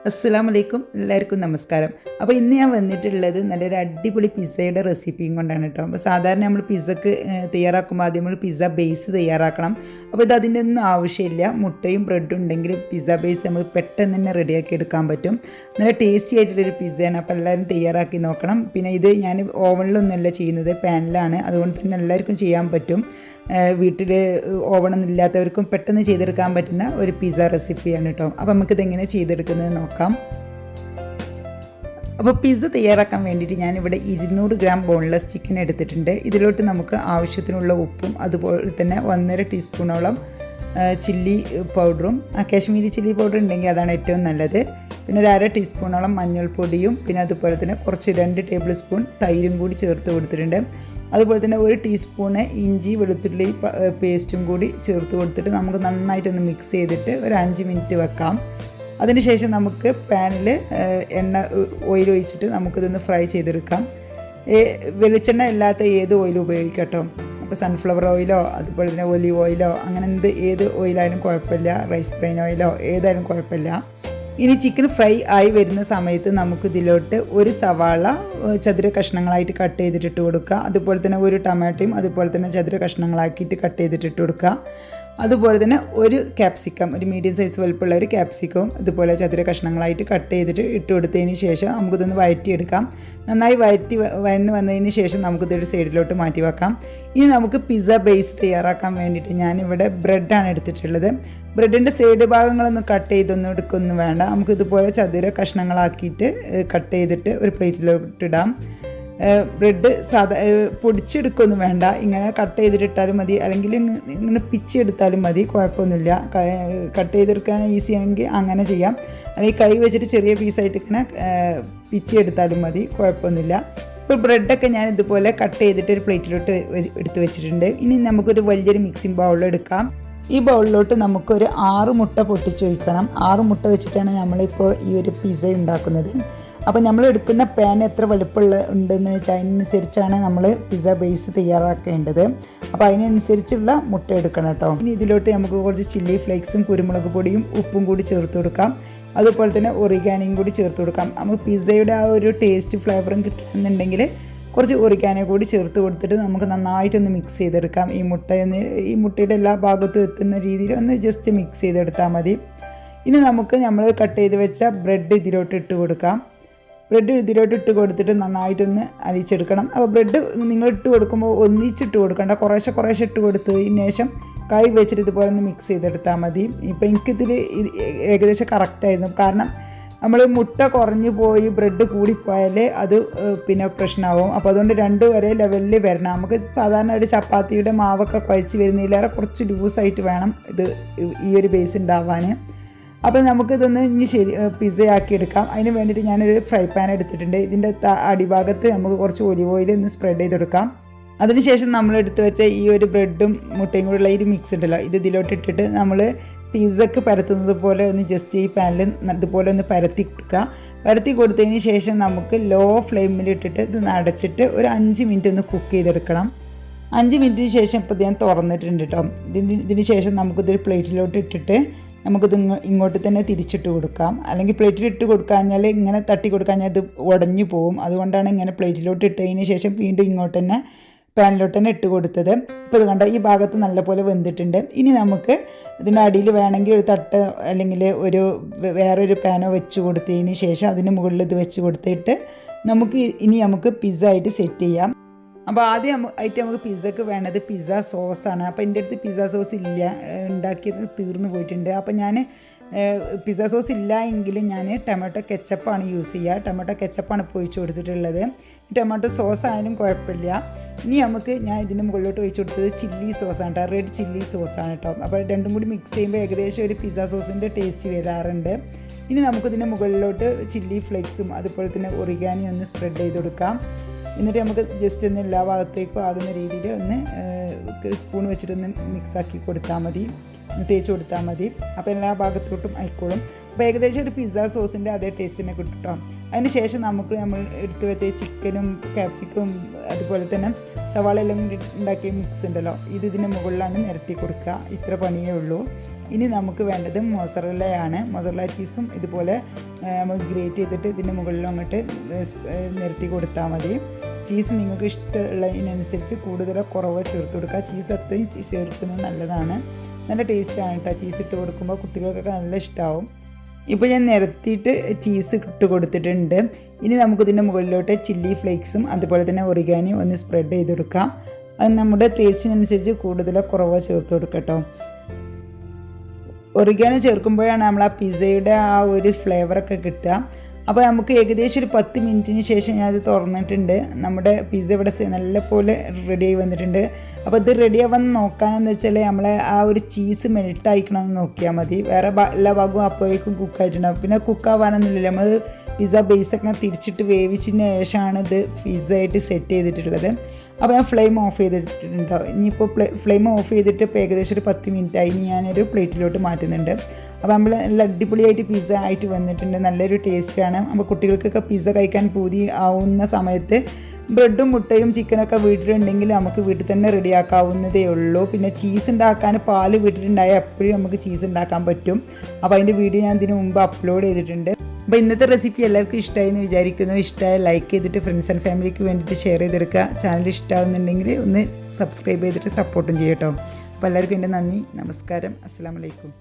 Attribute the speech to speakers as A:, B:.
A: അസ്സലാമലൈക്കും, എല്ലാവർക്കും നമസ്കാരം. അപ്പോൾ ഇന്ന് ഞാൻ വന്നിട്ടുള്ളത് നല്ലൊരു അടിപൊളി പിസ്സയുടെ റെസിപ്പിയും കൊണ്ടാണ് കേട്ടോ. അപ്പോൾ സാധാരണ നമ്മൾ പിസ്സക്ക് തയ്യാറാക്കുമ്പോൾ ആദ്യം നമ്മൾ പിസ്സ ബേസ് തയ്യാറാക്കണം. അപ്പോൾ ഇത് അതിൻ്റെ ഒന്നും ആവശ്യമില്ല. മുട്ടയും ബ്രെഡും ഉണ്ടെങ്കിൽ പിസ്സ ബേസ് നമുക്ക് പെട്ടെന്ന് തന്നെ റെഡിയാക്കി എടുക്കാൻ പറ്റും. നല്ല ടേസ്റ്റി ആയിട്ടുള്ളൊരു പിസ്സയാണ്. അപ്പോൾ എല്ലാവരും തയ്യാറാക്കി നോക്കണം. പിന്നെ ഇത് ഞാൻ ഓവനിലൊന്നുമല്ല ചെയ്യുന്നത്, പാനിലാണ്. അതുകൊണ്ട് തന്നെ എല്ലാവർക്കും ചെയ്യാൻ പറ്റും. വീട്ടിൽ ഓവണൊന്നും ഇല്ലാത്തവർക്കും പെട്ടെന്ന് ചെയ്തെടുക്കാൻ പറ്റുന്ന ഒരു പിസ്സ റെസിപ്പിയാണ് കേട്ടോ. അപ്പോൾ നമുക്കിതെങ്ങനെ ചെയ്തെടുക്കുന്നത് നോക്കാം. അപ്പോൾ പിസ്സ തയ്യാറാക്കാൻ വേണ്ടിയിട്ട് ഞാനിവിടെ 200 ഗ്രാം ബോൺലെസ് ചിക്കൻ എടുത്തിട്ടുണ്ട്. ഇതിലോട്ട് നമുക്ക് ആവശ്യത്തിനുള്ള ഉപ്പും അതുപോലെ തന്നെ 1.5 ടീസ്പൂണോളം ചില്ലി പൗഡറും, കാശ്മീരി ചില്ലി പൗഡർ ഉണ്ടെങ്കിൽ അതാണ് ഏറ്റവും നല്ലത്. പിന്നെ ഒരു 1/2 ടീസ്പൂണോളം മഞ്ഞൾപ്പൊടിയും, പിന്നെ അതുപോലെ തന്നെ കുറച്ച് 2 ടേബിൾ സ്പൂൺ തൈരും കൂടി ചേർത്ത് കൊടുത്തിട്ടുണ്ട്. അതുപോലെ തന്നെ 1 ടീസ്പൂണ് ഇഞ്ചി വെളുത്തുള്ളി പേസ്റ്റും കൂടി ചേർത്ത് കൊടുത്തിട്ട് നമുക്ക് നന്നായിട്ടൊന്ന് മിക്സ് ചെയ്തിട്ട് ഒരു 5 മിനിറ്റ് വെക്കാം. അതിനുശേഷം നമുക്ക് പാനിൽ ഓയിൽ ഒഴിച്ചിട്ട് നമുക്കിതൊന്ന് ഫ്രൈ ചെയ്തെടുക്കാം. വെളിച്ചെണ്ണ ഇല്ലാത്ത ഏത് ഓയിലും ഉപയോഗിക്കാം കേട്ടോ. അപ്പോൾ സൺഫ്ലവർ ഓയിലോ അതുപോലെ തന്നെ ഒലിവ് ഓയിലോ അങ്ങനെ ഏത് ഓയിലായാലും കുഴപ്പമില്ല, റൈസ് ബ്രെയിൻ ഓയിലോ ഏതായാലും കുഴപ്പമില്ല. ഇനി ചിക്കൻ ഫ്രൈ ആയി വരുന്ന സമയത്ത് നമുക്ക് ഇതിലോട്ട് ഒരു സവാള ചതുര കഷ്ണങ്ങളായിട്ട് കട്ട് ചെയ്തിട്ടിട്ട് കൊടുക്കുക. അതുപോലെ തന്നെ ഒരു ടൊമാറ്റോയും അതുപോലെ തന്നെ ചതുര കഷ്ണങ്ങളാക്കിയിട്ട് കട്ട് ചെയ്തിട്ടിട്ട് കൊടുക്കുക. അതുപോലെ തന്നെ ഒരു ക്യാപ്സിക്കം, ഒരു മീഡിയം സൈസ് വലുപ്പമുള്ള ഒരു ക്യാപ്സിക്കവും ഇതുപോലെ ചതുര കഷ്ണങ്ങളായിട്ട് കട്ട് ചെയ്തിട്ട് ഇട്ട് കൊടുത്തതിന് ശേഷം നമുക്കിതൊന്ന് വഴറ്റിയെടുക്കാം. നന്നായി വന്നതിന് ശേഷം നമുക്കിതൊരു സൈഡിലോട്ട് മാറ്റി വെക്കാം. ഇനി നമുക്ക് പിസ്സ ബേസ് തയ്യാറാക്കാൻ വേണ്ടിയിട്ട് ഞാനിവിടെ ബ്രെഡാണ് എടുത്തിട്ടുള്ളത്. ബ്രെഡിൻ്റെ സൈഡ് ഭാഗങ്ങളൊന്നും കട്ട് ചെയ്തൊന്നും എടുക്കൊന്നും വേണ്ട. നമുക്കിതുപോലെ ചതുര കഷ്ണങ്ങളാക്കിയിട്ട് കട്ട് ചെയ്തിട്ട് ഒരു പ്ലേറ്റിലോട്ടിടാം. ബ്രെഡ് പൊടിച്ചെടുക്കൊന്നും വേണ്ട, ഇങ്ങനെ കട്ട് ചെയ്തിട്ടാലും മതി, അല്ലെങ്കിൽ ഇങ്ങനെ പിച്ചെടുത്താലും മതി, കുഴപ്പമൊന്നുമില്ല. കട്ട് ചെയ്തെടുക്കാൻ ഈസി ആണെങ്കിൽ അങ്ങനെ ചെയ്യാം, അല്ലെങ്കിൽ കൈ വെച്ചിട്ട് ചെറിയ പീസായിട്ട് ഇങ്ങനെ പിച്ചെടുത്താലും മതി, കുഴപ്പമൊന്നുമില്ല. ഇപ്പോൾ ബ്രെഡൊക്കെ ഞാൻ ഇതുപോലെ കട്ട് ചെയ്തിട്ട് ഒരു പ്ലേറ്റിലോട്ട് എടുത്ത് വെച്ചിട്ടുണ്ട്. ഇനി നമുക്കൊരു വലിയൊരു മിക്സിംഗ് ബൗളെടുക്കാം. ഈ ബൗളിലോട്ട് നമുക്കൊരു 6 മുട്ട പൊട്ടിച്ചൊഴിക്കണം. 6 മുട്ട വെച്ചിട്ടാണ് നമ്മളിപ്പോൾ ഈ ഒരു പിസ്സ ഉണ്ടാക്കുന്നത്. അപ്പോൾ നമ്മൾ എടുക്കുന്ന പാൻ എത്ര വലുപ്പമുള്ള ഉണ്ടെന്ന് വെച്ചാൽ അതിനനുസരിച്ചാണ് നമ്മൾ പിസ്സ ബേസ് തയ്യാറാക്കേണ്ടത്. അപ്പോൾ അതിനനുസരിച്ചുള്ള മുട്ട എടുക്കണം കേട്ടോ. ഇനി ഇതിലോട്ട് നമുക്ക് കുറച്ച് ചില്ലി ഫ്ലേക്സും കുരുമുളക് പൊടിയും ഉപ്പും കൂടി ചേർത്ത് കൊടുക്കാം. അതുപോലെ തന്നെ ഒറിഗാനോയും കൂടി ചേർത്ത് കൊടുക്കാം. നമുക്ക് പിസ്സയുടെ ആ ഒരു ടേസ്റ്റ് ഫ്ലേവറും കിട്ടുന്നുണ്ടെങ്കിൽ കുറച്ച് ഒറിഗാനോ കൂടി ചേർത്ത് കൊടുത്തിട്ട് നമുക്ക് നന്നായിട്ടൊന്ന് മിക്സ് ചെയ്തെടുക്കാം. ഈ മുട്ടയുടെ എല്ലാ ഭാഗത്തും എത്തുന്ന രീതിയിൽ ഒന്ന് ജസ്റ്റ് മിക്സ് ചെയ്തെടുത്താൽ മതി. ഇനി നമുക്ക് നമ്മൾ കട്ട് ചെയ്ത് വെച്ച ബ്രെഡ് ഇതിലോട്ട് ഇട്ട് കൊടുക്കാം. ബ്രെഡ് ഇതിലോട്ട് ഇട്ട് കൊടുത്തിട്ട് നന്നായിട്ടൊന്ന് അലിച്ചെടുക്കണം. അപ്പോൾ ബ്രെഡ് നിങ്ങൾ ഇട്ട് കൊടുക്കുമ്പോൾ ഒന്നിച്ചിട്ട് കൊടുക്കണ്ട, കുറേശ്ശെ ഇട്ട് കൊടുത്തതിന് ശേഷം കൈ വെച്ചിട്ട് ഇതുപോലെ ഒന്ന് മിക്സ് ചെയ്തെടുത്താൽ മതി. ഇപ്പോൾ എനിക്കിതിൽ ഏകദേശം കറക്റ്റായിരുന്നു. കാരണം നമ്മൾ മുട്ട കുറഞ്ഞു പോയി ബ്രെഡ് കൂടിപ്പോയാൽ അത് പിന്നെ പ്രശ്നമാവും. അപ്പോൾ അതുകൊണ്ട് 2 വരെ ലെവലിൽ വരണം. നമുക്ക് സാധാരണ ഒരു ചപ്പാത്തിയുടെ മാവൊക്കെ കുഴച്ച് വരുന്നതിലേറെ കുറച്ച് ലൂസായിട്ട് വേണം ഇത് ഈ ഒരു ബേസ് ഉണ്ടാവാൻ. അപ്പോൾ നമുക്കിതൊന്ന് ഇനി പിസ്സയാക്കി എടുക്കാം. അതിന് വേണ്ടിയിട്ട് ഞാനൊരു ഫ്രൈ പാൻ എടുത്തിട്ടുണ്ട്. ഇതിൻ്റെ അടിഭാഗത്ത് നമുക്ക് കുറച്ച് ഒലിവ് ഓയിൽ ഒന്ന് സ്പ്രെഡ് ചെയ്തെടുക്കാം. അതിനുശേഷം നമ്മൾ എടുത്ത് വെച്ച ഈ ഒരു ബ്രെഡും മുട്ടയും കൂടെയുള്ള ഈ മിക്സ് ഉണ്ടല്ലോ, ഇത് ഇതിലോട്ട് ഇട്ടിട്ട് നമ്മൾ പിസ്സക്ക് പരത്തുന്നത് പോലെ ഒന്ന് ജസ്റ്റ് ഈ പാനിൽ ഇതുപോലെ ഒന്ന് പരത്തി കൊടുക്കുക. പരത്തി കൊടുത്തതിന് ശേഷം നമുക്ക് ലോ ഫ്ലെയിമിലിട്ടിട്ട് ഇത് അടച്ചിട്ട് ഒരു 5 മിനിറ്റ് ഒന്ന് കുക്ക് ചെയ്തെടുക്കണം. 5 മിനിറ്റിന് ശേഷം ഇപ്പോൾ ഞാൻ തുറന്നിട്ടുണ്ട് കേട്ടോ. ഇതിന് ശേഷം നമുക്കിതൊരു പ്ലേറ്റിലോട്ട് ഇട്ടിട്ട് നമുക്കിത് ഇങ്ങോട്ട് തന്നെ തിരിച്ചിട്ട് കൊടുക്കാം. അല്ലെങ്കിൽ പ്ലേറ്റിലിട്ട് കൊടുക്കാഞ്ഞാൽ ഇങ്ങനെ തട്ടി കൊടുക്കാഞ്ഞാൽ ഇത് ഉടഞ്ഞു പോവും. അതുകൊണ്ടാണ് ഇങ്ങനെ പ്ലേറ്റിലോട്ട് ഇട്ടതിന് ശേഷം വീണ്ടും ഇങ്ങോട്ട് തന്നെ പാനിലോട്ട് തന്നെ ഇട്ട് കൊടുത്തത്. ഇപ്പോൾ ഇത് കണ്ട ഈ ഭാഗത്ത് നല്ലപോലെ വെന്തിട്ടുണ്ട്. ഇനി നമുക്ക് ഇതിൻ്റെ അടിയിൽ വേണമെങ്കിൽ ഒരു തട്ട് അല്ലെങ്കിൽ വേറൊരു പാനോ വെച്ച് കൊടുത്തതിന് ശേഷം അതിന് മുകളിൽ ഇത് വെച്ച് കൊടുത്തിട്ട് നമുക്ക് പിസ്സ ആയിട്ട് സെറ്റ് ചെയ്യാം. അപ്പോൾ ആദ്യം നമുക്ക് പിസ്സക്ക് വേണ്ടത് പിസ്സ സോസാണ്. അപ്പോൾ എൻ്റെ അടുത്ത് പിസ്സ സോസ് ഇല്ല, ഉണ്ടാക്കിയത് തീർന്നു പോയിട്ടുണ്ട്. അപ്പോൾ ഞാൻ പിസ്സ സോസ് ഇല്ല എങ്കിൽ ഞാൻ ടൊമാറ്റോ കെച്ചപ്പാണ് യൂസ് ചെയ്യുക. ടൊമാറ്റോ കെച്ചപ്പാണ് ഇപ്പോൾ ഒഴിച്ച് കൊടുത്തിട്ടുള്ളത്. ടൊമാറ്റോ സോസ് ആയാലും കുഴപ്പമില്ല. ഇനി ഞാൻ ഇതിന് മുകളിലോട്ട് ഒഴിച്ച് കൊടുത്തത് ചില്ലി സോസാണ് കേട്ടോ, റെഡ് ചില്ലി സോസാണ് കേട്ടോ. അപ്പോൾ രണ്ടും കൂടി മിക്സ് ചെയ്യുമ്പോൾ ഏകദേശം ഒരു പിസ്സ സോസിൻ്റെ ടേസ്റ്റ് വരാറുണ്ട്. ഇനി നമുക്കിതിൻ്റെ മുകളിലോട്ട് ചില്ലി ഫ്ലേക്സും അതുപോലെ തന്നെ ഒറിഗാനോ ഒന്ന് സ്പ്രെഡ് ചെയ്ത് കൊടുക്കാം. എന്നിട്ട് നമുക്ക് ജസ്റ്റ് ഒന്ന് എല്ലാ ഭാഗത്തേക്കും ആകുന്ന രീതിയിൽ ഒന്ന് സ്പൂൺ വെച്ചിട്ടൊന്ന് മിക്സാക്കി കൊടുത്താൽ മതി, തേച്ച് കൊടുത്താൽ മതി. അപ്പോൾ എല്ലാ ഭാഗത്തോട്ടും ആയിക്കോളും. അപ്പോൾ ഏകദേശം ഒരു പിസ്സ സോസിൻ്റെ അതേ ടേസ്റ്റ് തന്നെ കിട്ടും. അതിന് ശേഷം നമ്മൾ എടുത്ത് വെച്ച ചിക്കനും ക്യാപ്സിക്കും അതുപോലെ തന്നെ സവാള എല്ലാം കൂടി ഉണ്ടാക്കിയ മിക്സ് ഉണ്ടല്ലോ, ഇതിൻ്റെ മുകളിലാണ് നിരത്തി കൊടുക്കുക. ഇത്ര പണിയേ ഉള്ളൂ. ഇനി നമുക്ക് വേണ്ടത് മൊസറല്ലയാണ്. മൊസറല്ല ചീസും ഇതുപോലെ നമുക്ക് ഗ്രേറ്റ് ചെയ്തിട്ട് ഇതിൻ്റെ മുകളിലും അങ്ങോട്ട് നിരത്തി കൊടുത്താൽ മതി. ചീസ് നിങ്ങൾക്ക് ഇഷ്ടമുള്ളതിനനുസരിച്ച് കൂടുതലോ കുറവോ ചേർത്ത് കൊടുക്കുക. ചീസ് അത്രയും ചേർക്കുന്നത് നല്ലതാണ്. നല്ല ടേസ്റ്റാണ് കേട്ടോ. ചീസ് ഇട്ട് കൊടുക്കുമ്പോൾ കുട്ടികൾക്കൊക്കെ നല്ല ഇഷ്ടമാവും. ഇപ്പോൾ ഞാൻ നിരത്തിയിട്ട് ചീസ് ഇട്ട് കൊടുത്തിട്ടുണ്ട്. ഇനി നമുക്കിതിൻ്റെ മുകളിലോട്ട് ചില്ലി ഫ്ലേക്സും അതുപോലെ തന്നെ ഒറിഗാനോ ഒന്ന് സ്പ്രെഡ് ചെയ്ത് കൊടുക്കാം. അത് നമ്മുടെ ടേസ്റ്റിനനുസരിച്ച് കൂടുതലോ കുറവോ ചേർത്ത് കൊടുക്കാം കേട്ടോ. ഒറിഗാനോ ചേർക്കുമ്പോഴാണ് നമ്മൾ ആ പിസ്സയുടെ ആ ഒരു ഫ്ലേവറൊക്കെ കിട്ടുക. അപ്പോൾ നമുക്ക് ഏകദേശം ഒരു 10 മിനിറ്റിന് ശേഷം ഞാനത് തുറന്നിട്ടുണ്ട്. നമ്മുടെ പിസ്സ ഇവിടെ നല്ലപോലെ റെഡിയായി വന്നിട്ടുണ്ട്. അപ്പോൾ ഇത് റെഡിയാവാൻ നോക്കാനെന്ന് വെച്ചാൽ നമ്മളെ ആ ഒരു ചീസ് മെൽട്ട് ആയിക്കണമെന്ന് നോക്കിയാൽ മതി. വേറെ എല്ലാ ഭാഗവും അപ്പോഴേക്കും കുക്കായിട്ടുണ്ടാകും. പിന്നെ കുക്കാവാനൊന്നുമില്ല. നമ്മൾ പിസ്സ ബേസൊക്കെ തിരിച്ചിട്ട് വേവിച്ചതിന് ശേഷമാണ് ഇത് പിസ്സ ആയിട്ട് സെറ്റ് ചെയ്തിട്ടുള്ളത്. അപ്പോൾ ഞാൻ ഫ്ലെയിം ഓഫ് ചെയ്തിട്ടുണ്ടോ. ഇനിയിപ്പോൾ ഫ്ലെയിം ഓഫ് ചെയ്തിട്ട് ഇപ്പോൾ ഏകദേശം ഒരു 10 മിനിറ്റായി. ഇനി ഞാനൊരു പ്ലേറ്റിലോട്ട് മാറ്റുന്നുണ്ട്. അപ്പോൾ നമ്മൾ നല്ല അടിപൊളിയായിട്ട് പിസ്സ ആയിട്ട് വന്നിട്ടുണ്ട്. നല്ലൊരു ടേസ്റ്റാണ്. അപ്പോൾ കുട്ടികൾക്കൊക്കെ പിസ്സ കഴിക്കാൻ പൂതി ആവുന്ന സമയത്ത് ബ്രെഡും മുട്ടയും ചിക്കനൊക്കെ വീട്ടിലുണ്ടെങ്കിൽ നമുക്ക് വീട്ടിൽ തന്നെ റെഡിയാക്കാവുന്നതേ ഉള്ളൂ. പിന്നെ ചീസ് ഉണ്ടാക്കാൻ പാല് വീട്ടിലുണ്ടായാൽ എപ്പോഴും നമുക്ക് ചീസ് ഉണ്ടാക്കാൻ പറ്റും. അപ്പോൾ അതിൻ്റെ വീഡിയോ ഞാൻ ഇതിന് മുമ്പ് അപ്ലോഡ് ചെയ്തിട്ടുണ്ട്. അപ്പോൾ ഇന്നത്തെ റെസിപ്പി എല്ലാവർക്കും ഇഷ്ടമായി എന്ന് വിചാരിക്കുന്നു. ഇഷ്ടമായി ലൈക്ക് ചെയ്തിട്ട് ഫ്രണ്ട്സ് ആൻഡ് ഫാമിലിക്ക് വേണ്ടിയിട്ട് ഷെയർ ചെയ്തെടുക്കുക. ചാനൽ ഇഷ്ടമാകുന്നുണ്ടെങ്കിൽ ഒന്ന് സബ്സ്ക്രൈബ് ചെയ്തിട്ട് സപ്പോർട്ടും ചെയ്യട്ടോ. അപ്പോൾ എല്ലാവർക്കും എൻ്റെ നന്ദി, നമസ്കാരം, അസ്സലാമു അലൈക്കും.